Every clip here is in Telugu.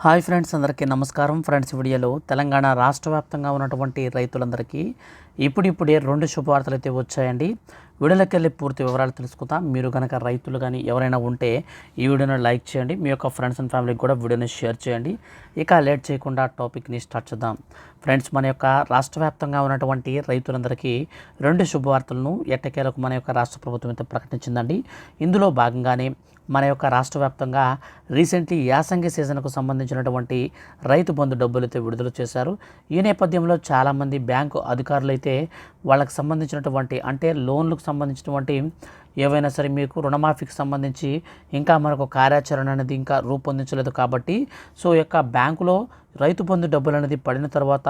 హాయ్ ఫ్రెండ్స్, అందరికీ నమస్కారం. ఫ్రెండ్స్, వీడియోలో తెలంగాణ రాష్ట్ర వ్యాప్తంగా ఉన్నటువంటి రైతులందరికీ ఇప్పుడిప్పుడే 2 శుభవార్తలు అయితే వచ్చాయండి. వీడియోలోకి వెళ్ళి పూర్తి వివరాలు తెలుసుకుందాం. మీరు కనుక రైతులు కానీ ఎవరైనా ఉంటే ఈ వీడియోని లైక్ చేయండి, మీ యొక్క ఫ్రెండ్స్ అండ్ ఫ్యామిలీకి కూడా వీడియోని షేర్ చేయండి. ఇక లేట్ చేయకుండా టాపిక్ని స్టార్ట్ చేద్దాం. ఫ్రెండ్స్, మన యొక్క రాష్ట్ర వ్యాప్తంగా ఉన్నటువంటి రైతులందరికీ 2 శుభవార్తలను ఎట్టకేలకు మన యొక్క రాష్ట్ర ప్రభుత్వం అయితే ప్రకటించిందండి. ఇందులో భాగంగానే మన యొక్క రాష్ట్ర వ్యాప్తంగా రీసెంట్లీ యాసంగి సీజన్కు సంబంధించినటువంటి రైతు బంధు డబ్బులు అయితే విడుదల చేశారు. ఈ నేపథ్యంలో చాలామంది బ్యాంకు అధికారులు అయితే వాళ్ళకి సంబంధించినటువంటి అంటే లోన్లకు సంబంధించినటువంటి ఏవైనా సరే మీకు రుణమాఫీకి సంబంధించి ఇంకా మనకు కార్యాచరణ అనేది ఇంకా రూపొందించలేదు కాబట్టి సో యొక్క బ్యాంకులో రైతు బంధు డబ్బులు అనేది పడిన తర్వాత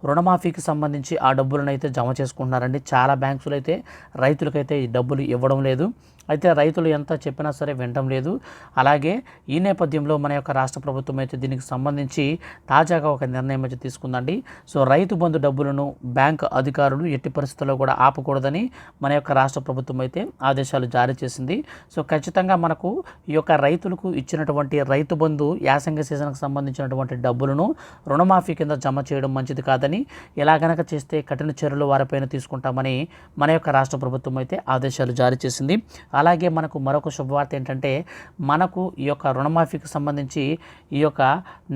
రుణమాఫీకి సంబంధించి ఆ డబ్బులను అయితే జమ చేసుకుంటున్నారండి. చాలా బ్యాంకులు అయితే రైతులకైతే ఈ డబ్బులు ఇవ్వడం లేదు. అయితే రైతులు ఎంత చెప్పినా సరే వినడం లేదు. అలాగే ఈ నేపథ్యంలో మన యొక్క రాష్ట్ర ప్రభుత్వం అయితే దీనికి సంబంధించి తాజాగా ఒక నిర్ణయం అయితే తీసుకుందండి. సో రైతు బంధు డబ్బులను బ్యాంక్ అధికారులు ఎట్టి పరిస్థితుల్లో కూడా ఆపకూడదని మన యొక్క రాష్ట్ర ప్రభుత్వం అయితే ఆదేశాలు జారీ చేసింది. సో ఖచ్చితంగా మనకు ఈ యొక్క రైతులకు ఇచ్చినటువంటి రైతు బంధు యాసంగి సీజన్కి సంబంధించినటువంటి డబ్బులను రుణమాఫీ కింద జమ చేయడం మంచిది కాదని, ఇలా గనక చేస్తే కఠిన చర్యలు వారిపైన తీసుకుంటామని మన యొక్క రాష్ట్ర ప్రభుత్వం అయితే ఆదేశాలు జారీ చేసింది. అలాగే మనకు మరొక శుభవార్త ఏంటంటే మనకు ఈ యొక్క రుణమాఫీకి సంబంధించి ఈ యొక్క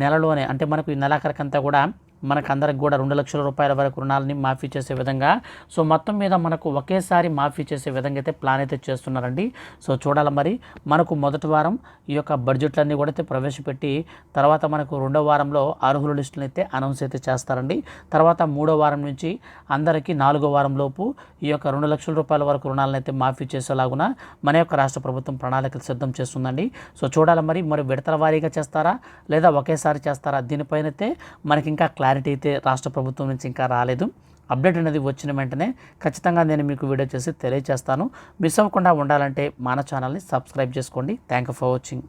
నెలలోనే అంటే మనకు ఈ నెలాఖరికంతా కూడా మనకందరికి కూడా 2 లక్షల రూపాయల వరకు రుణాలని మాఫీ చేసే విధంగా సో మొత్తం మీద మనకు ఒకేసారి మాఫీ చేసే విధంగా అయితే ప్లాన్ అయితే చేస్తున్నారండి. సో చూడాలి మరి మనకు మొదటి వారం ఈ యొక్క బడ్జెట్లన్నీ కూడా అయితే ప్రవేశపెట్టి తర్వాత మనకు 2వ వారంలో అర్హుల లిస్టులను అయితే అనౌన్స్ అయితే చేస్తారండి. తర్వాత 3వ వారం నుంచి అందరికీ 4వ వారం లోపు ఈ యొక్క 2 లక్షల రూపాయల వరకు రుణాలను అయితే మాఫీ చేసేలాగున మన యొక్క రాష్ట్ర ప్రభుత్వం ప్రణాళికలు సిద్ధం చేస్తుందండి. సో చూడాలి మరి విడతల వారీగా చేస్తారా లేదా ఒకేసారి చేస్తారా, దీనిపైన అయితే మనకి ఇంకా క్లారిటీ అయితే రాష్ట్ర ప్రభుత్వం నుంచి ఇంకా రాలేదు. అప్డేట్ అనేది వచ్చిన వెంటనే ఖచ్చితంగా నేను మీకు వీడియో చేసి తెలియజేస్తాను. మిస్ అవ్వకుండా ఉండాలంటే మన ఛానల్ని సబ్స్క్రైబ్ చేసుకోండి. Thank you for watching.